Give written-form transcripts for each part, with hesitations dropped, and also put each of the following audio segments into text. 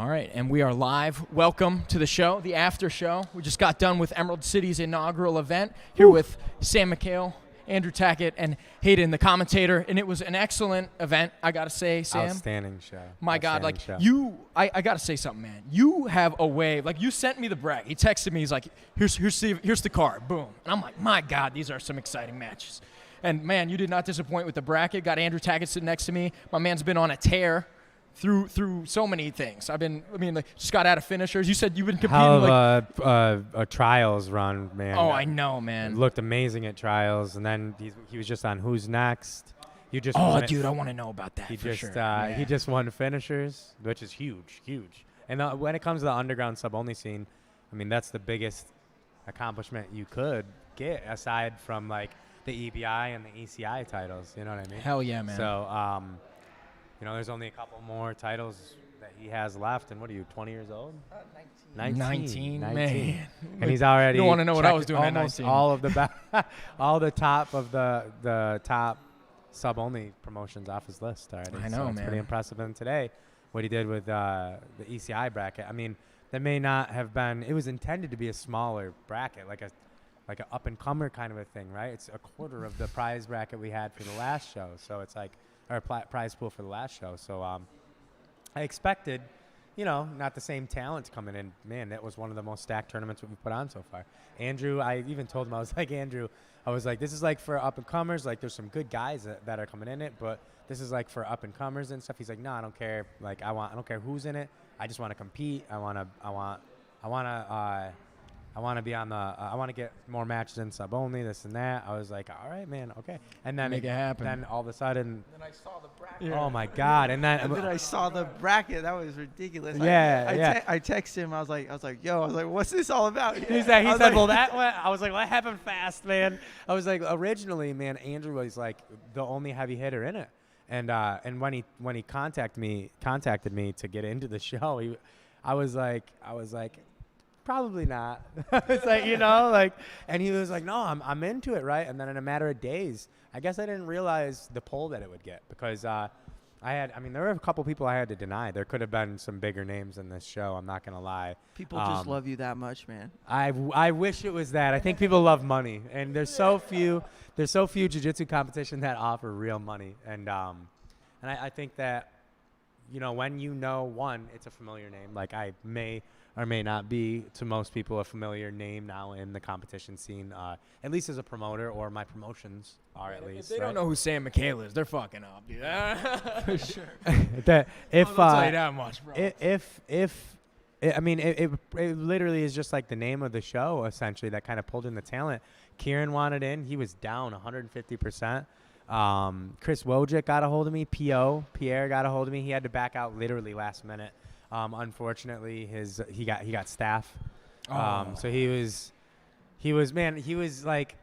All right, and we are live. Welcome to the show, the after show. We just got done with Emerald City's inaugural event here with Sam Micale, Andrew Tackett, and Hayden, the commentator, and it was an excellent event, I gotta say, Sam. Outstanding show. My God, like I gotta say something, man. You have a way, like you sent me the bracket. He texted me, he's like, here's the card, boom. And I'm like, my God, these are some exciting matches. And man, you did not disappoint with the bracket. Got Andrew Tackett sitting next to me. My man's been on a tear through so many things. Just got out of finishers. You said you've been competing. Hell of a trials run, man. Oh, I know, man. Looked amazing at trials, and then he was just on Who's Next. You just dude, I want to know about that. He just won finishers, which is huge. And when it comes to the underground sub-only scene, I mean, that's the biggest accomplishment you could get aside from like the EBI and the ECI titles. You know what I mean? Hell yeah, man. So, there's only a couple more titles that he has left. And what are you, 20 years old? 19, man. And he's already. You don't want to know what I was doing at 19. All of the top of the top sub-only promotions off his list already. I know, so it's man. pretty impressive. And today, what he did with the ECI bracket. I mean, that may not have been. It was intended to be a smaller bracket, like an up-and-comer kind of a thing, right? It's a quarter of the prize bracket we had for the last show. So it's like. Or prize pool for the last show. So I expected, not the same talent coming in. Man, that was one of the most stacked tournaments we've put on so far. Andrew, I even told him, I was like, this is like for up-and-comers. Like, there's some good guys that are coming in it, but this is like for up-and-comers and stuff. He's like, no, I don't care. Like, I don't care who's in it. I just want to compete. I want to be on the. I want to get more matches in sub only. This and that. I was like, all right, man, okay. And then make it happen. Then all of a sudden. And then I saw the bracket. Yeah. Oh my God! And then I saw the bracket. That was ridiculous. Yeah, I texted him. I was like, yo, what's this all about? He said, well, that went. I was like, well, that happened fast, man. I was like, originally, man, Andrew was like the only heavy hitter in it, and when he contacted me to get into the show, I was like. Probably not. It's like, and he was like, no, I'm into it, right? And then in a matter of days, I guess I didn't realize the pull that it would get because there were a couple people I had to deny. There could have been some bigger names in this show. I'm not going to lie. People just love you that much, man. I wish it was that. I think people love money, and there's so few jiu-jitsu competition that offer real money. And I think that, when it's a familiar name, like I may or may not be to most people a familiar name now in the competition scene, at least as a promoter, or my promotions are at least. If they don't know who Sam Micale is, they're fucking up, dude. For sure. I'll tell you that much, bro. It literally is just like the name of the show, essentially, that kind of pulled in the talent. Kieran wanted in. He was down 150%. Chris Wojcik got a hold of me. Pierre got a hold of me. He had to back out literally last minute. Unfortunately, he got staph. So he was like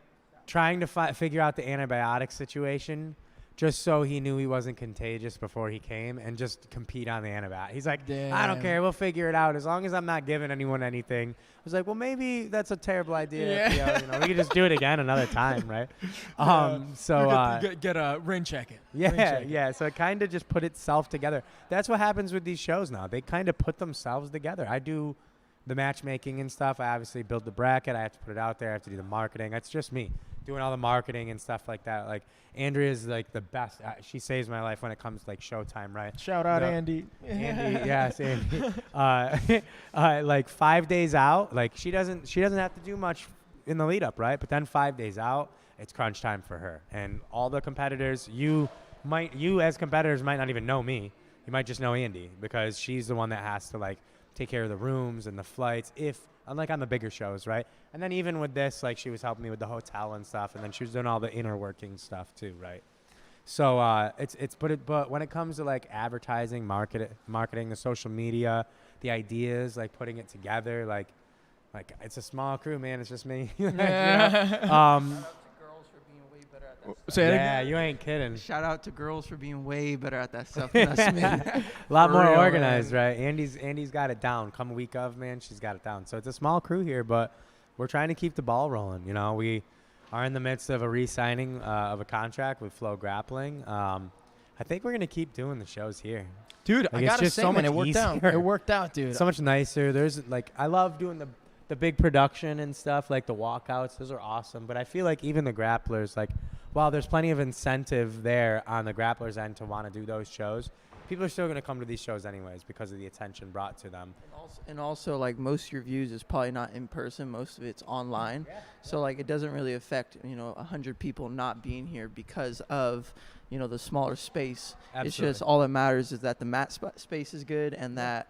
trying to figure out the antibiotic situation just so he knew he wasn't contagious before he came and just compete on the antibiotic. He's like, damn. I don't care. We'll figure it out as long as I'm not giving anyone anything. I was like, well, maybe that's a terrible idea. Yeah. We could just do it again another time, right? Get a ring check it. Yeah. So it kind of just put itself together. That's what happens with these shows now. They kind of put themselves together. I do the matchmaking and stuff. I obviously build the bracket. I have to put it out there. I have to do the marketing. That's just me doing all the marketing and stuff like that. Like Andrea's like the best. She saves my life when it comes to like showtime, right? Shout out Andy. Andy, yes, Andy. Like 5 days out, like she doesn't have to do much in the lead up, right? But then 5 days out, it's crunch time for her. And all the competitors, you as competitors might not even know me. You might just know Andy because she's the one that has to like take care of the rooms and the flights, unlike on the bigger shows, right? And then even with this, like she was helping me with the hotel and stuff, and then she was doing all the inner working stuff too, right? So but when it comes to like advertising, marketing, the social media, the ideas, like putting it together, like it's a small crew, man. It's just me. Say you ain't kidding. Shout out to girls for being way better at that stuff than us, man. A lot For more real, organized, man. right? Andy's got it down. Come week of, man, she's got it down. So it's a small crew here, but we're trying to keep the ball rolling. We are in the midst of a re-signing of a contract with Flow Grappling. I think we're gonna keep doing the shows here. Dude, Like, I it's gotta just say, so man, much it worked out. easier. It worked out, dude. So much nicer. There's like, I love doing the big production and stuff, like the walkouts. Those are awesome. But I feel like even the grapplers, like, while there's plenty of incentive there on the grapplers' end to want to do those shows, people are still going to come to these shows anyways because of the attention brought to them. And also, like, most of your views is probably not in person. Most of it's online. Yeah. So, like, it doesn't really affect, 100 people not being here because of, the smaller space. Absolutely. It's just all that matters is that the mat space is good and that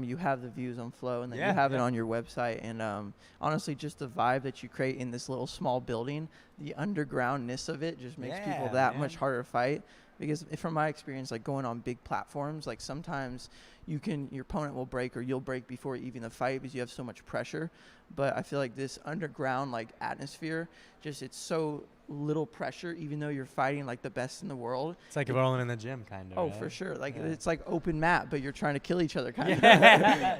you have the views on flow and that you have it on your website. And honestly, just the vibe that you create in this little small building, the undergroundness of it just makes people that much harder to fight. Because from my experience, like going on big platforms, like sometimes your opponent will break or you'll break before even the fight because you have so much pressure. But I feel like this underground like atmosphere, it's so little pressure, even though you're fighting like the best in the world. It's like rolling in the gym, kind of. Oh, right? for sure. Like it's like open mat, but you're trying to kill each other, kind of.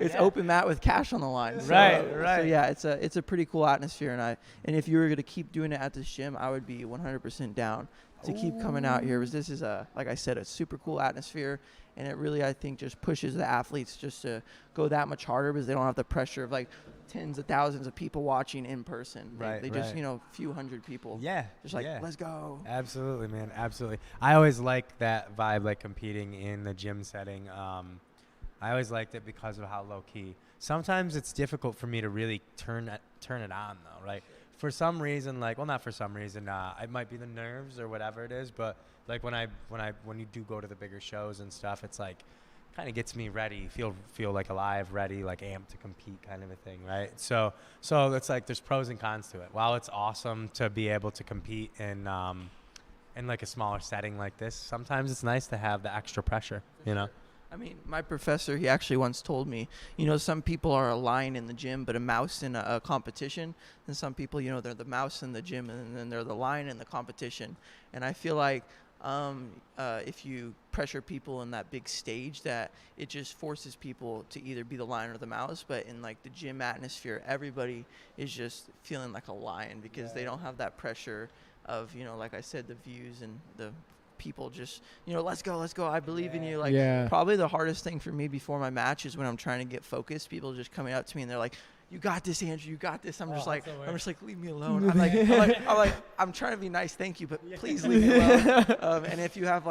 It's open mat with cash on the line. So, Right. So yeah, it's a pretty cool atmosphere, and if you were gonna keep doing it at this gym, I would be 100% down to keep coming out here, because this is like I said, a super cool atmosphere, and it really, I think, just pushes the athletes just to go that much harder because they don't have the pressure of like tens of thousands of people watching in person. They just, few hundred people. Yeah. Just like, let's go. Absolutely, man. Absolutely. I always liked that vibe, like competing in the gym setting. I always liked it because of how low key. Sometimes it's difficult for me to really turn it on though, right? For some reason, not for some reason, it might be the nerves or whatever it is, but like when you do go to the bigger shows and stuff, it's like kind of gets me ready, feel like alive, ready, like amped to compete, kind of a thing, right? So it's like there's pros and cons to it. While it's awesome to be able to compete in like a smaller setting like this, sometimes it's nice to have the extra pressure, I mean, my professor, he actually once told me, some people are a lion in the gym, but a mouse in a competition. And some people, they're the mouse in the gym, and then they're the lion in the competition. And I feel like if you pressure people in that big stage, that it just forces people to either be the lion or the mouse. But in like the gym atmosphere, everybody is just feeling like a lion because they don't have that pressure of, like I said, the views and the people just, let's go, I believe in you. Like, probably the hardest thing for me before my match is when I'm trying to get focused. People just coming up to me and they're like, you got this, Andrew, you got this. I'm just like, leave me alone. I'm trying to be nice, thank you, but please leave me alone. And if you have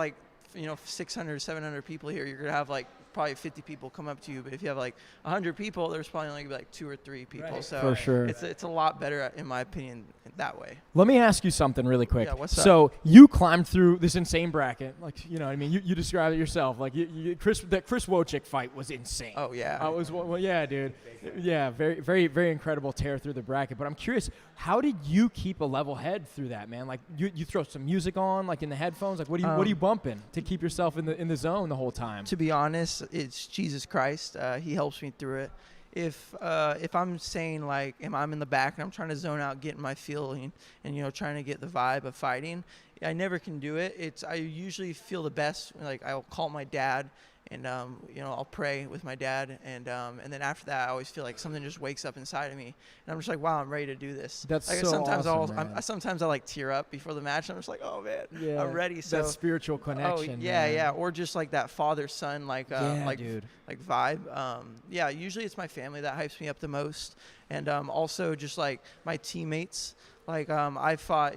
600, 700 people here, you're gonna have probably 50 people come up to you. But if you have 100 people, there's probably only gonna be 2 or 3 people. Right. So for sure, it's a lot better, in my opinion, that way. Let me ask you something really quick. Yeah, what's up? So you climbed through this insane bracket, what I mean. You described it yourself. That Chris Wojcik fight was insane. Oh yeah. Dude. Yeah, very, very, very incredible tear through the bracket. But I'm curious, how did you keep a level head through that, man? Like you throw some music on, in the headphones. What are you bumping to keep yourself in the zone the whole time? To be honest, it's Jesus Christ. He helps me through it. If I'm saying if I'm in the back and I'm trying to zone out, getting my feeling, and trying to get the vibe of fighting, I never can do it. I usually feel the best. I'll call my dad, and I'll pray with my dad, and then after that, I always feel like something just wakes up inside of me, and I'm just like, wow, I'm ready to do this. That's so awesome. Sometimes I tear up before the match, and I'm just like, oh man, I'm ready. So that spiritual connection. Oh yeah, or just that father-son dude. Vibe. Usually it's my family that hypes me up the most, and also just my teammates. I fought,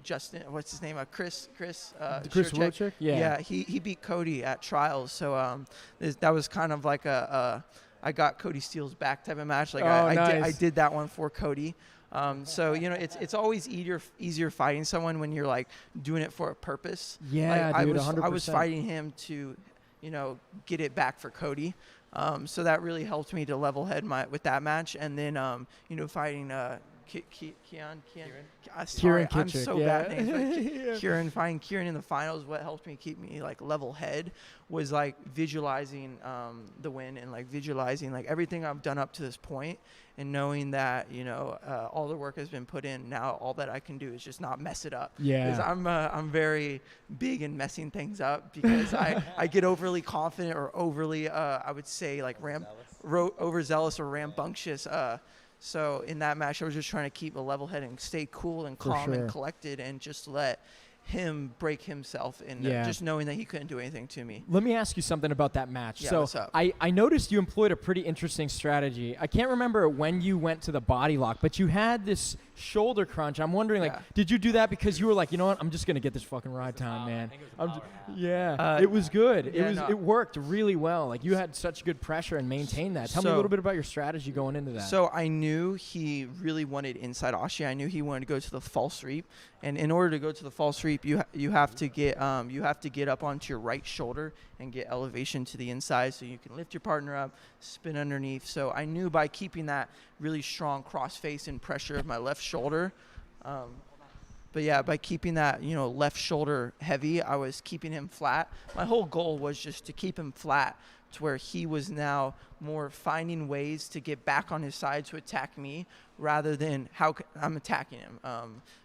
Justin, what's his name? Chris Wojcik? Yeah, he beat Cody at trials. So that was kind of I got Cody Steele's back type of match. Nice. I did that one for Cody. So it's always easier fighting someone when you're doing it for a purpose. Yeah, dude, 100%. I was fighting him to, get it back for Cody. So that really helped me to level head with that match, and then fighting Kieran. Kieran I'm Kitchick, so bad at names. Kieran, finding Kieran in the finals, what helped me keep me level head was visualizing the win, and visualizing everything I've done up to this point, and knowing that all the work has been put in. Now all that I can do is just not mess it up. Yeah. Because I'm very big in messing things up, because I get overly confident, or overly I would say overzealous or rambunctious. So in that match, I was just trying to keep a level head and stay cool and calm and collected, and just let him break himself and just knowing that he couldn't do anything to me. Let me ask you something about that match. Yeah, so what's up? I noticed you employed a pretty interesting strategy. I can't remember when you went to the body lock, but you had this shoulder crunch. I'm wondering, like, did you do that because you were like, you know what, I'm just going to get this fucking ride time, man? It was good. It worked really well. Like, you had such good pressure and maintained that. Tell me a little bit about your strategy going into that. So I knew he really wanted inside Ashi. I knew he wanted to go to the false reap. And in order to go to the false reap, you have to get up onto your right shoulder and get elevation to the inside, so you can lift your partner up, spin underneath. So I knew by keeping that really strong cross face and pressure of my left shoulder, by keeping that left shoulder heavy, I was keeping him flat. My whole goal was just to keep him flat, to where he was now more finding ways to get back on his side to attack me rather than how I'm attacking him.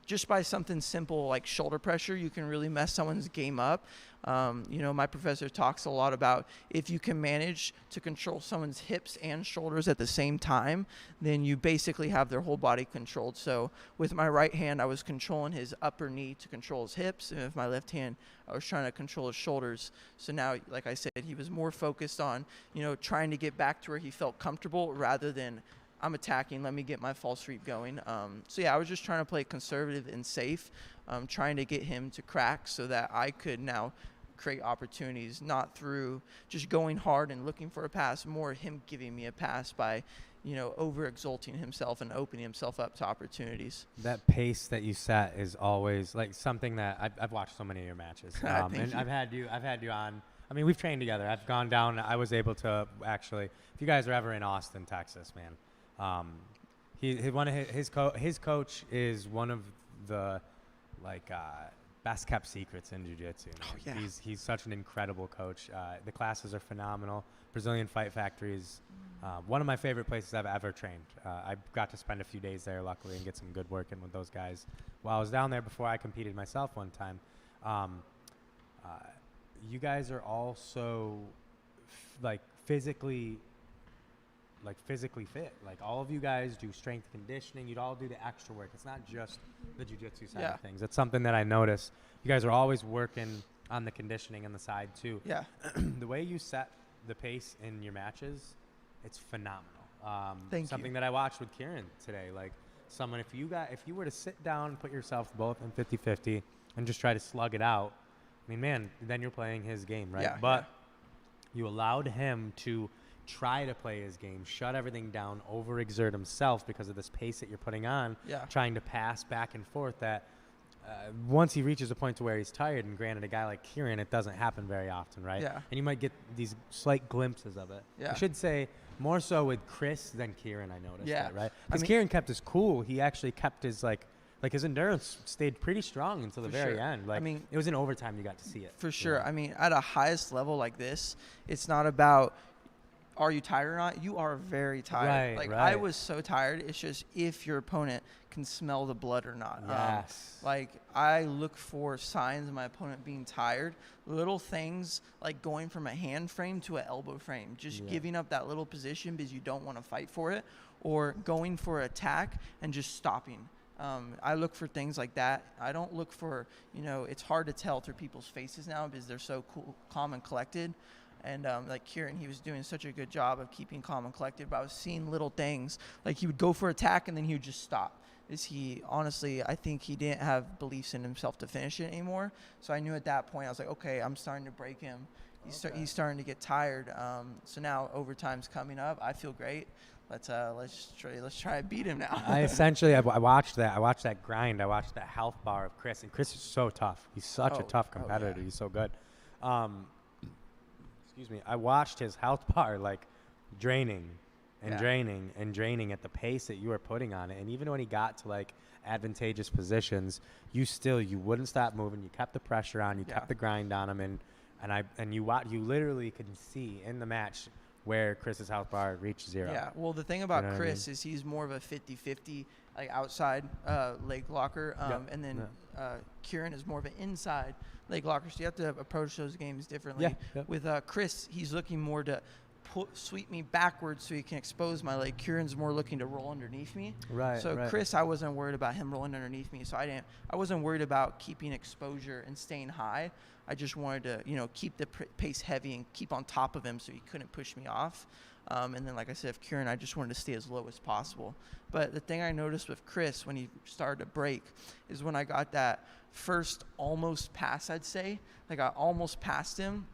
Just by something simple like shoulder pressure, you can really mess someone's game up. My professor talks a lot about if you can manage to control someone's hips and shoulders at the same time, then you basically have their whole body controlled. So with my right hand, I was controlling his upper knee to control his hips, and with my left hand, I was trying to control his shoulders. So now, like I said, he was more focused on, trying to get back to where he felt comfortable rather than I'm attacking, let me get my false reap going. I was just trying to play conservative and safe, trying to get him to crack so that I could now create opportunities, not through just going hard and looking for a pass, more him giving me a pass by, over exalting himself and opening himself up to opportunities. That pace that you set is always like something that I've watched so many of your matches. And I've had you on. I mean, we've trained together. I've gone down. I was able to actually, if you guys are ever in Austin, Texas, man, his coach is one of the best kept secrets in jiu-jitsu. Oh, yeah. He's such an incredible coach. The classes are phenomenal. Brazilian Fight Factory is one of my favorite places I've ever trained. I got to spend a few days there, luckily, and get some good work in with those guys. While I was down there before I competed myself one time, you guys are also physically fit. Like, all of you guys do strength conditioning. You'd all do the extra work. It's not just the jiu-jitsu side of things. It's something that I notice. You guys are always working on the conditioning on the side too. Yeah. The way you set the pace in your matches, it's phenomenal. Something that I watched with Kieran today. Like, someone, if you were to sit down, put yourself both in 50-50 and just try to slug it out, I mean, man, then you're playing his game, right? Yeah, but you allowed him to try to play his game, shut everything down, overexert himself because of this pace that you're putting on, trying to pass back and forth that once he reaches a point to where he's tired, and granted, a guy like Kieran, it doesn't happen very often, right? Yeah. And you might get these slight glimpses of it. Yeah. I should say more so with Chris than Kieran, I noticed that, right? I Because mean, Kieran kept his cool. He actually kept his, his endurance stayed pretty strong until the very sure. end. Like, I mean, it was in overtime you got to see it. For sure. I mean, at a highest level like this, it's not about are you tired or not. You are very tired. Right, I was so tired. It's just if your opponent can smell the blood or not. Yes. I look for signs of my opponent being tired. Little things like going from a hand frame to an elbow frame. Just giving up that little position because you don't want to fight for it. Or going for an attack and just stopping. I look for things like that. I don't look for, it's hard to tell through people's faces now because they're so cool, calm and collected. And like Kieran, he was doing such a good job of keeping calm and collected. But I was seeing little things. Like, he would go for attack and then he would just stop. I think he didn't have beliefs in himself to finish it anymore. So I knew at that point, I was like, okay, I'm starting to break him. He's starting to get tired. So now overtime's coming up. I feel great. Let's try to beat him now. I watched that. I watched that grind. I watched that health bar of Chris, and Chris is so tough. He's such a tough competitor. He's so good. Excuse me. I watched his health bar draining and draining and draining at the pace that you were putting on it. And even when he got to advantageous positions, you wouldn't stop moving. You kept the pressure on. You kept the grind on him, and you literally could see in the match where Chris's health bar reached 0. Yeah, well, the thing about Chris is he's more of a 50-50, outside leg locker, and then Kieran is more of an inside leg locker, so you have to approach those games differently. Yeah. With Chris, he's looking more to sweep me backwards so he can expose my leg. Kieran's more looking to roll underneath me. Right. So right. Chris, I wasn't worried about him rolling underneath me. So I wasn't worried about keeping exposure and staying high. I just wanted to, keep the pace heavy and keep on top of him so he couldn't push me off. And then, like I said, if Kieran, I just wanted to stay as low as possible. But the thing I noticed with Chris when he started to break is when I got that first almost pass, I'd say. Like, I almost passed him.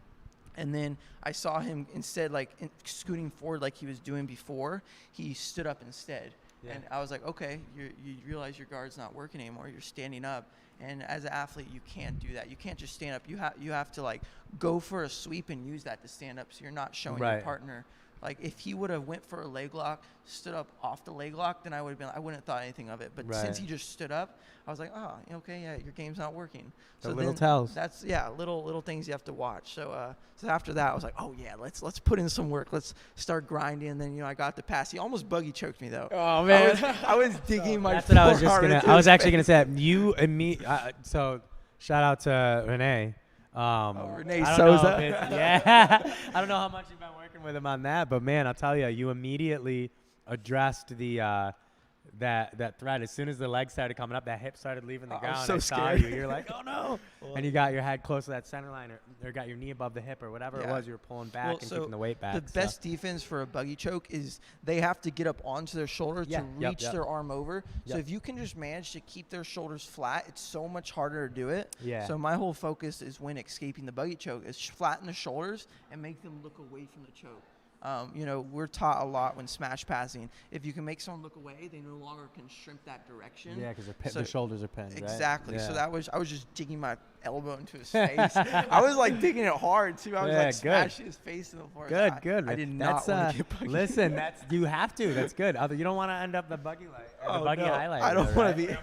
And then I saw him instead, scooting forward like he was doing before, he stood up instead. Yeah. And I was like, okay, you realize your guard's not working anymore. You're standing up. And as an athlete, you can't do that. You can't just stand up. You have to, go for a sweep and use that to stand up so you're not showing your partner. Like, if he would have went for a leg lock, stood up off the leg lock, then I wouldn't have thought anything of it. But since he just stood up, I was like, oh, okay, yeah, your game's not working. So little tells. That's little things you have to watch. So after that, I was like, oh yeah, let's put in some work. Let's start grinding. And then I got the pass. He almost buggy choked me though. Oh man, I was digging my. That's what I was just forearm gonna. into I was his actually face. gonna say that you and me. So shout out to Renee. Renee I don't know Souza. yeah. I don't know how much you've been working with him on that, but man, I'll tell you, you immediately addressed the that threat. As soon as the leg started coming up, that hip started leaving the ground. so I saw scared. you. You're like, oh no. And you got your head close to that center line or got your knee above the hip or whatever it was. You were pulling back and keeping the weight back. The best defense for a buggy choke is they have to get up onto their shoulder to reach their arm over. So if you can just manage to keep their shoulders flat, it's so much harder to do it. Yeah. So my whole focus is when escaping the buggy choke is flatten the shoulders and make them look away from the choke. We're taught a lot when smash passing. If you can make someone look away, they no longer can shrimp that direction. Yeah, because their shoulders are pinned. Exactly. Right? So I was just digging my elbow into his face. I was digging it hard too. I was smashing his face in the floor. Good. I did not want to get buggy. Listen, you have to. That's good. You don't want to end up the buggy highlight. I don't want to be.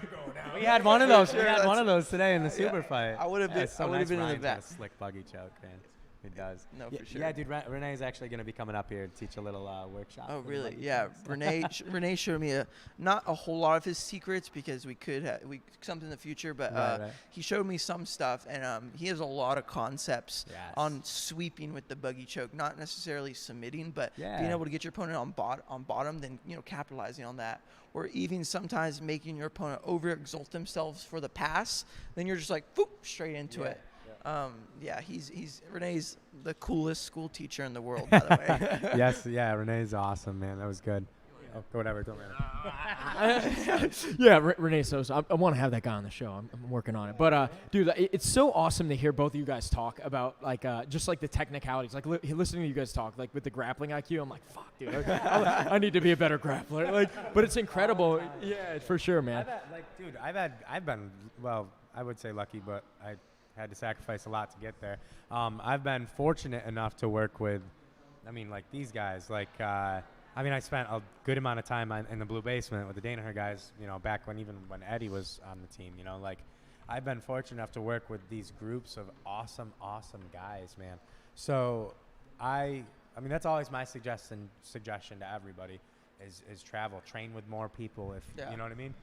We had one of those. Sure, we had one of those today in the super fight. I would have been. So I would have been in the Ryan's got back. a slick buggy choke, man. He does. No, for sure. Yeah, dude. Renee's actually going to be coming up here to teach a little workshop. Oh, really? Yeah. Renee showed me not a whole lot of his secrets because we could have something in the future, but he showed me some stuff, and he has a lot of concepts on sweeping with the buggy choke, not necessarily submitting, but being able to get your opponent on bottom, then capitalizing on that, or even sometimes making your opponent overexalt themselves for the pass. Then you're just like, boop, straight into it. He's Renee's the coolest school teacher in the world, by the way. Yes, yeah, Renee's awesome, man. That was good. Oh, whatever, don't matter. Renee Sosa. I want to have that guy on the show. I'm working on it. But dude, it's so awesome to hear both of you guys talk about just the technicalities. Like listening to you guys talk, like with the grappling IQ. I'm like, fuck, dude. I need to be a better grappler. But it's incredible. Yeah, for sure, man. I've been I would say lucky, but I had to sacrifice a lot to get there. I've been fortunate enough to work with, these guys. I spent a good amount of time in the Blue Basement with the Danaher guys, back when Eddie was on the team, I've been fortunate enough to work with these groups of awesome guys, man. So that's always my suggestion to everybody is travel, train with more people. You know what I mean?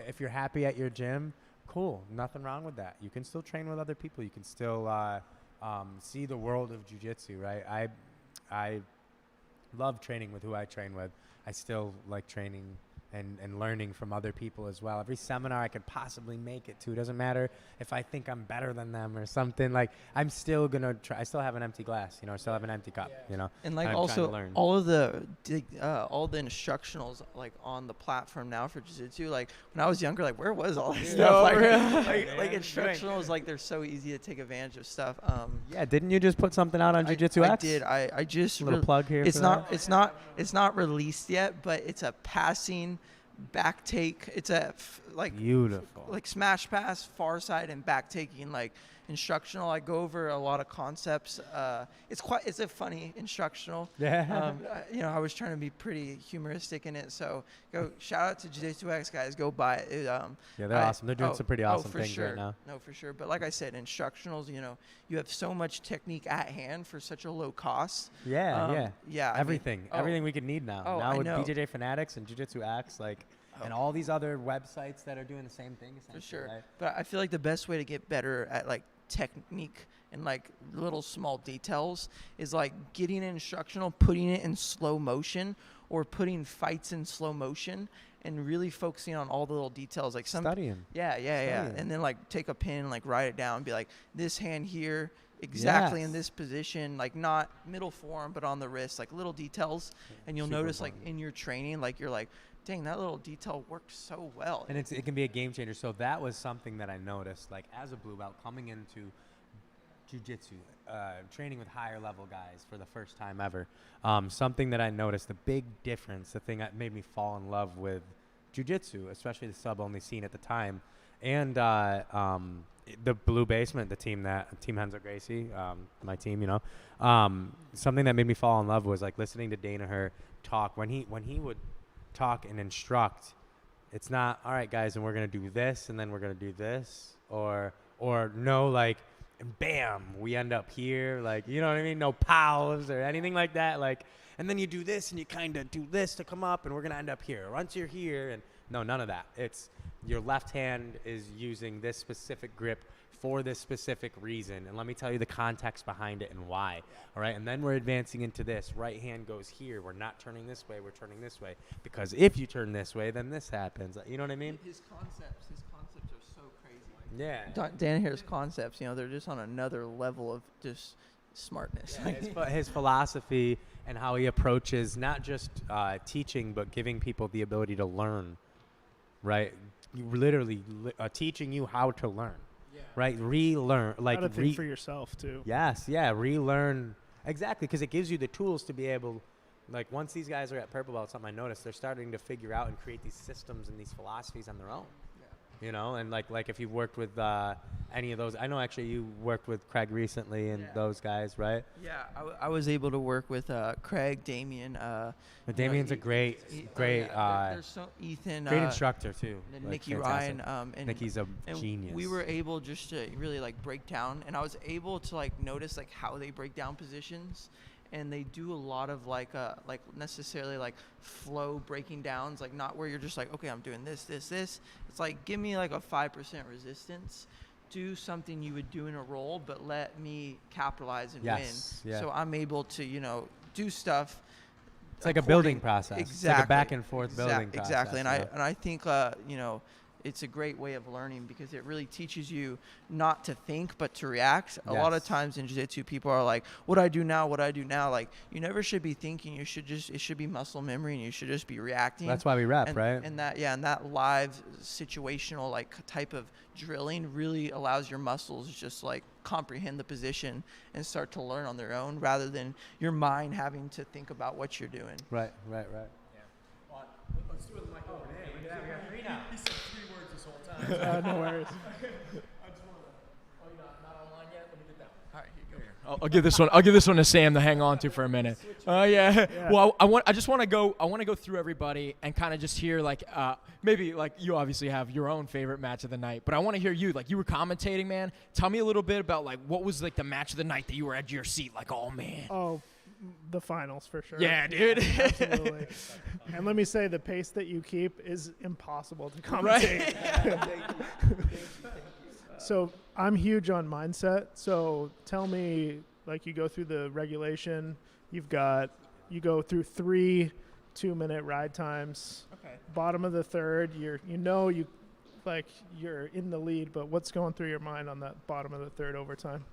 If you're happy at your gym, cool, nothing wrong with that. You can still train with other people. You can still see the world of jiu-jitsu, right? I love training with who I train with. I still like training and learning from other people as well. Every seminar I could possibly make it to. It doesn't matter if I think I'm better than them or something. I'm still going to try. I still have an empty glass, I still have an empty cup, And I'm also trying to learn. all the instructionals on the platform now for jiu-jitsu, when I was younger, where was all this stuff? Instructionals, they're so easy to take advantage of stuff. Didn't you just put something out on Jiu-Jitsu X? I did. I just a little plug here. It's not released yet, but it's a passing back take. It's a beautiful smash pass, far side, and back taking instructional. I go over a lot of concepts. It's a funny instructional. I was trying to be pretty humoristic in it. So shout out to Jiu-Jitsu X guys. Go buy it. They're awesome. They're doing some pretty awesome things right now. No, for sure. But like I said, instructionals. You have so much technique at hand for such a low cost. Everything we could need now. Now with BJJ Fanatics and Jiu-Jitsu X, and all these other websites that are doing the same thing. For sure. Right? But I feel like the best way to get better at technique and like little small details is like getting an instructional, putting it in slow motion, or putting fights in slow motion, and really focusing on all the little details, like Studying. Yeah. Studying. And then like take a pen and like write it down and be like, this hand here exactly in this position, like not middle forearm but on the wrist, like little details. And you'll notice like in your training, like you're like, dang, that little detail worked so well. And it can be a game changer. So that was something that I noticed, like as a blue belt coming into jiu-jitsu, training with higher level guys for the first time ever. Something that I noticed, the big difference, the thing that made me fall in love with jiu-jitsu, especially the sub-only scene at the time, and the Blue Basement, the team Henzo Gracie, my team, you know, something that made me fall in love was like listening to Danaher talk. When he would talk and instruct, it's not, all right, guys, and we're going to do this, and then we're going to do this, or no, like, and bam, we end up here, like, you know what I mean? No pals or anything like that, like, and then you do this, and you kind of do this to come up, and we're going to end up here. Once you're here, and no, none of that. It's your left hand is using this specific grip for this specific reason, and let me tell you the context behind it and why. All right, and then we're advancing into this. Right hand goes here. We're not turning this way. We're turning this way, because if you turn this way, then this happens. You know what I mean? His concepts are so crazy. Yeah. Danaher's concepts, you know, they're just on another level of just smartness. Yeah, his philosophy and how he approaches not just teaching, but giving people the ability to learn, right? Literally teaching you how to learn. Right, relearn, like how to think for yourself too. Yes, yeah, relearn exactly, because it gives you the tools to be able, like once these guys are at purple belt, something I noticed, they're starting to figure out and create these systems and these philosophies on their own. You know, and like if you've worked with any of those, I know actually you worked with Craig recently and those guys, right? Yeah, I was able to work with Craig, Damien. But Damien's a great, there's so Ethan, great instructor too. And like, Nikki fantastic. Ryan, and Nikki's a and genius. We were able just to really like break down, and I was able to like notice like how they break down positions. And they do a lot of like necessarily like flow breaking downs, like not where you're just like, okay, I'm doing this. It's like, give me like a 5% resistance, do something you would do in a roll, but let me capitalize and win. Yeah. So I'm able to, you know, do stuff. It's like a building process. Exactly. It's like a back and forth building process. Exactly. And I think, you know, it's a great way of learning, because it really teaches you not to think but to react. A lot of times in jiu-jitsu, people are like, what do I do now? Like, you never should be thinking. It should be muscle memory, and you should just be reacting. That's why we rep, right? And that live situational like type of drilling really allows your muscles just like comprehend the position and start to learn on their own, rather than your mind having to think about what you're doing. Right. Yeah. Well, let's do it like over there. We got 3 now. He said 3 words this whole time. No worries. I just want to. Oh, you're not online yet? Let me get that one. All right, here you go. I'll give this one to Sam to hang on to for a minute. Yeah. Well, I just want to go through everybody and kind of just hear like maybe like you obviously have your own favorite match of the night, but I want to hear you, like you were commentating, man. Tell me a little bit about like what was like the match of the night that you were at your seat, like, oh man. Oh, the finals for sure. Yeah, dude. Absolutely. And let me say, the pace that you keep is impossible to commentate. Right. So I'm huge on mindset. So tell me, like, you go through the regulation, you go through 3 2-minute ride times. Okay. Bottom of the third, you're in the lead, but what's going through your mind on that bottom of the third overtime?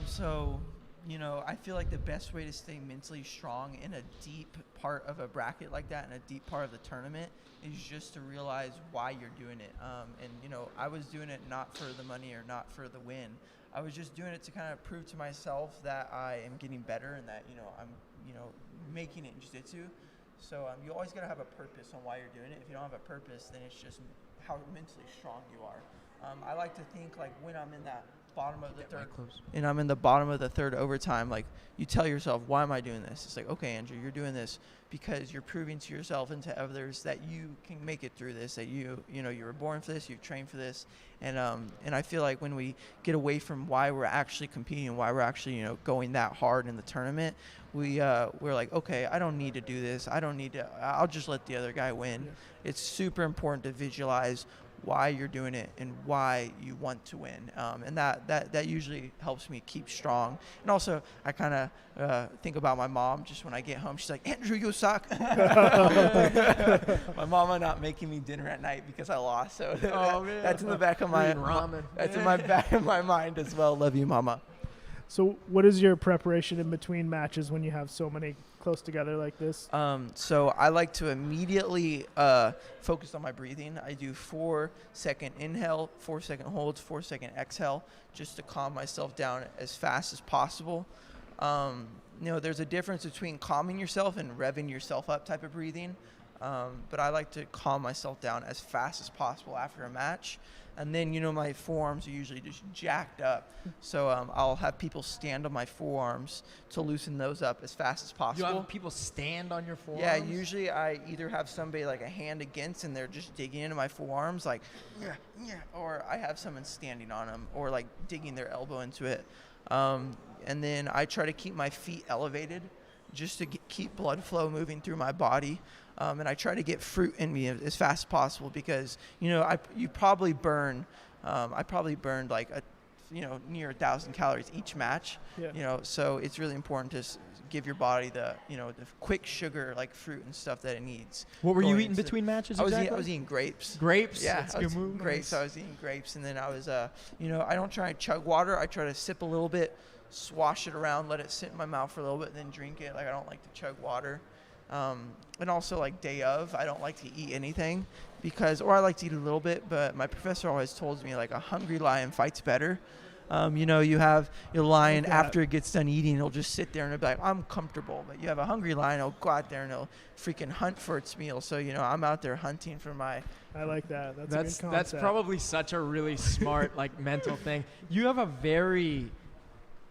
So, you know, I feel like the best way to stay mentally strong in a deep part of a bracket like that, in a deep part of the tournament, is just to realize why you're doing it. And, you know, I was doing it not for the money or not for the win. I was just doing it to kind of prove to myself that I am getting better and that, you know, I'm, you know, making it in jiu-jitsu. So you always got to have a purpose on why you're doing it. If you don't have a purpose, then it's just how mentally strong you are. I like to think, like, when I'm in that bottom of the third, and I'm in the bottom of the third overtime, like, you tell yourself, why am I doing this? It's like, okay, Andrew, you're doing this because you're proving to yourself and to others that you can make it through this, that you know, you were born for this, you've trained for this. And I feel like when we get away from why we're actually competing, why we're actually, you know, going that hard in the tournament, we're like, okay, I don't need to do this. I'll just let the other guy win. Yeah. It's super important to visualize why you're doing it and why you want to win. And that usually helps me keep strong. And also, I kind of think about my mom just when I get home. She's like, Andrew, you suck. My mama not making me dinner at night because I lost. So that's in the back of my ramen. That's in my back of my mind as well. Love you, mama. So what is your preparation in between matches when you have so many close together like this? So I like to immediately focus on my breathing. I do 4-second inhale, 4-second holds, 4-second exhale, just to calm myself down as fast as possible. There's a difference between calming yourself and revving yourself up type of breathing. But I like to calm myself down as fast as possible after a match. And then, my forearms are usually just jacked up. So I'll have people stand on my forearms to loosen those up as fast as possible. You have people stand on your forearms? Yeah, usually I either have somebody like a hand against and they're just digging into my forearms like, or I have someone standing on them or like digging their elbow into it. And then I try to keep my feet elevated just to keep blood flow moving through my body. And I try to get fruit in me as fast as possible because, I probably burned like near 1,000 calories each match. Yeah. So it's really important to give your body the quick sugar like fruit and stuff that it needs. What were you eating between matches? I was eating grapes. Grapes? Yeah, That's a good move. Grapes. I was eating grapes, and then I was I don't try and chug water. I try to sip a little bit, swash it around, let it sit in my mouth for a little bit, then drink it. Like I don't like to chug water. And also like day of, I don't like to eat anything or I like to eat a little bit, but my professor always told me like a hungry lion fights better. You have your lion after it gets done eating, it'll just sit there and it'll be like, I'm comfortable. But you have a hungry lion, it'll go out there and it'll freaking hunt for its meal. So, I'm out there hunting for my... I like that. That's a good concept. That's probably such a really smart like mental thing. You have a very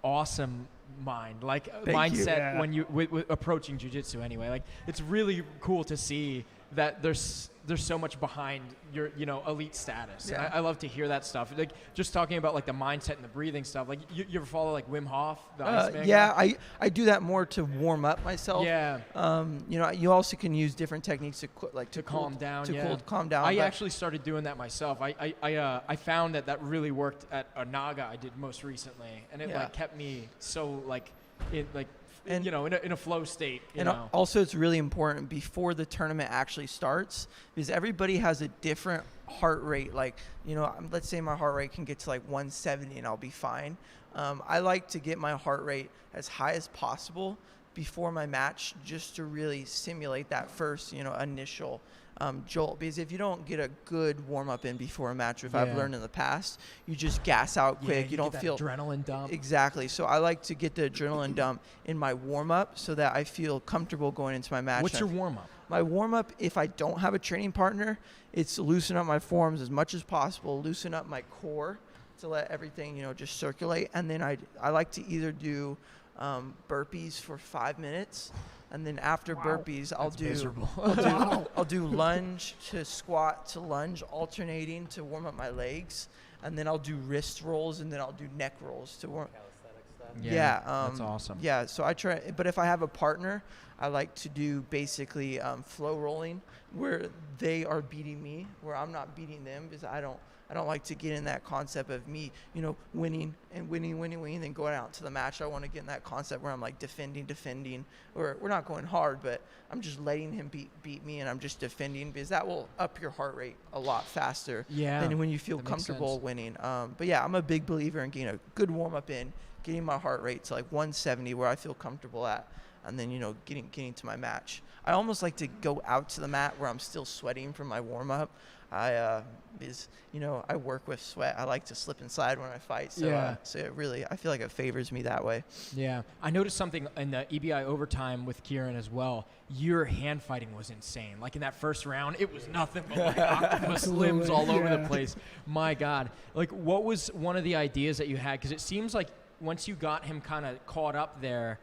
awesome mind, like mindset when you with approaching jiu-jitsu anyway. Like it's really cool to see that there's so much behind your elite status. Yeah. And I love to hear that stuff. Like just talking about like the mindset and the breathing stuff. Like you ever follow like Wim Hof, the Iceman guy? I do that more to warm up myself. Yeah. You also can use different techniques to calm down. Calm down. I actually started doing that myself. I found that really worked at a Naga I did most recently, and it like kept me so like in a flow state. Also, it's really important before the tournament actually starts because everybody has a different heart rate. Like, let's say my heart rate can get to like 170 and I'll be fine. I like to get my heart rate as high as possible before my match just to really simulate that first, initial jolt. Because if you don't get a good warm-up in before a match, if I've learned in the past, you just gas out quick. You don't feel adrenaline dump. Exactly. So I like to get the adrenaline dump in my warm-up so that I feel comfortable going into my match. What's your warm-up? My warm-up, if I don't have a training partner, it's loosen up my forearms as much as possible, loosen up my core to let everything, just circulate. And then I like to either do burpees for 5 minutes. And then after burpees, I'll do lunge to squat to lunge, alternating to warm up my legs. And then I'll do wrist rolls, and then I'll do neck rolls to warm. Yeah, that's awesome. Yeah, so I try, but if I have a partner, I like to do basically flow rolling, where they are beating me, where I'm not beating them, because I don't like to get in that concept of me, winning, then going out to the match. I want to get in that concept where I'm like defending, or we're not going hard, but I'm just letting him beat me, and I'm just defending, because that will up your heart rate a lot faster than when you feel comfortable winning. But yeah, I'm a big believer in getting a good warm up in, getting my heart rate to like 170 where I feel comfortable at, and then getting to my match. I almost like to go out to the mat where I'm still sweating from my warm up. I work with sweat. I like to slip inside when I fight. So, so it really, I feel like it favors me that way. Yeah. I noticed something in the EBI overtime with Kieran as well. Your hand fighting was insane. Like in that first round, it was nothing but like octopus limbs all over the place. My God. Like what was one of the ideas that you had? Because it seems like once you got him kind of caught up there,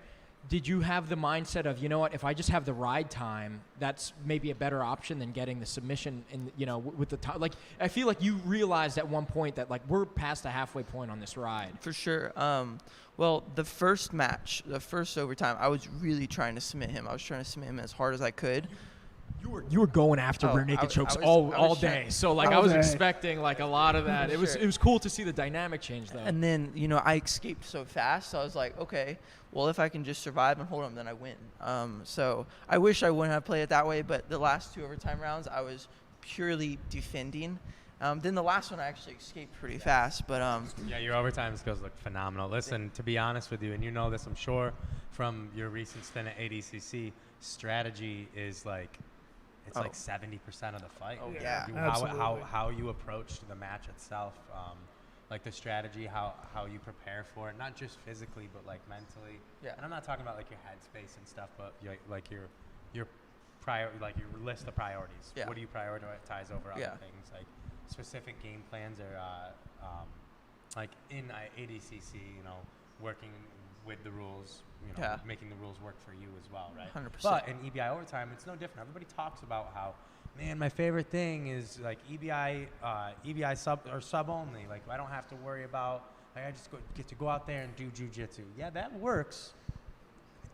did you have the mindset of, if I just have the ride time, that's maybe a better option than getting the submission in, with the time? Like, I feel like you realized at one point that, like, we're past the halfway point on this ride. For sure. Well, the first match, the first overtime, I was really trying to submit him. I was trying to submit him as hard as I could. You were going after rear naked chokes all day. trying- So like I All was day. expecting like a lot of that. It was cool to see the dynamic change though. And then, I escaped so fast, so I was like, okay, well, if I can just survive and hold him, then I win. So I wish I wouldn't have played it that way, but the last 2 overtime rounds, I was purely defending. Then the last one, I actually escaped pretty fast, but Yeah, your overtime skills look phenomenal. Listen, to be honest with you, and you know this, I'm sure, from your recent stint at ADCC, strategy is like, it's like 70% of the fight. Oh, yeah. Absolutely. How you approach the match itself, like the strategy, how you prepare for it, not just physically, but like mentally. Yeah. And I'm not talking about like your headspace and stuff, but like your like your list of priorities. Yeah. What do you prioritize over other Yeah. things? Like specific game plans or like in ADCC, working with the rules, making the rules work for you as well, right? 100%. But in EBI overtime, it's no different. Everybody talks about how, man, my favorite thing is like EBI sub only. Like I don't have to worry about, like I just get to go out there and do jiu-jitsu. Yeah, that works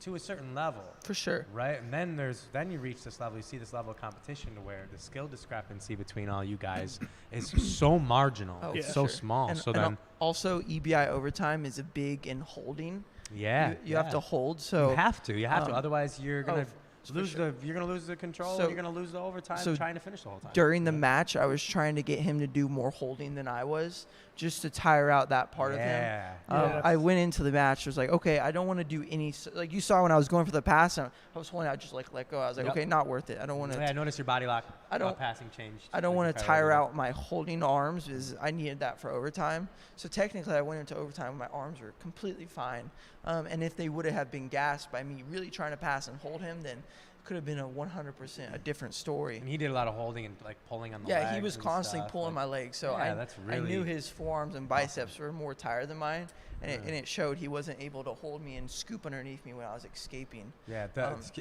to a certain level. For sure. Right, and then you reach this level. You see this level of competition to where the skill discrepancy between all you guys is so marginal. Oh, it's for so sure. small. And, so and then, also EBI overtime is a big in holding. yeah, You have to hold. So you have to. Otherwise, you're gonna for lose sure. you're gonna lose the control. So- and you're gonna lose the overtime so trying to finish the whole time. during the match, I was trying to get him to do more holding than I was, just to tire out that part of him. Yeah. I went into the match. Was like, okay, I don't want to do any. Like you saw when I was going for the pass, I was holding out, just like let go. I was like, Yep. okay, not worth it. I don't want to. Yeah, I noticed your body lock. I don't- passing change. I don't want to tire out my holding arms because I needed that for overtime. So technically, I went into overtime. My arms were completely fine. And if they would have been gassed by me really trying to pass and hold him, then it could have been a 100% a different story. And he did a lot of holding and like pulling on the Yeah, legs. he was and constantly stuff, pulling like- my legs. So Yeah, that's I knew really his forearms and biceps were more tired than mine. And it showed. He wasn't able to hold me and scoop underneath me when I was escaping. Yeah,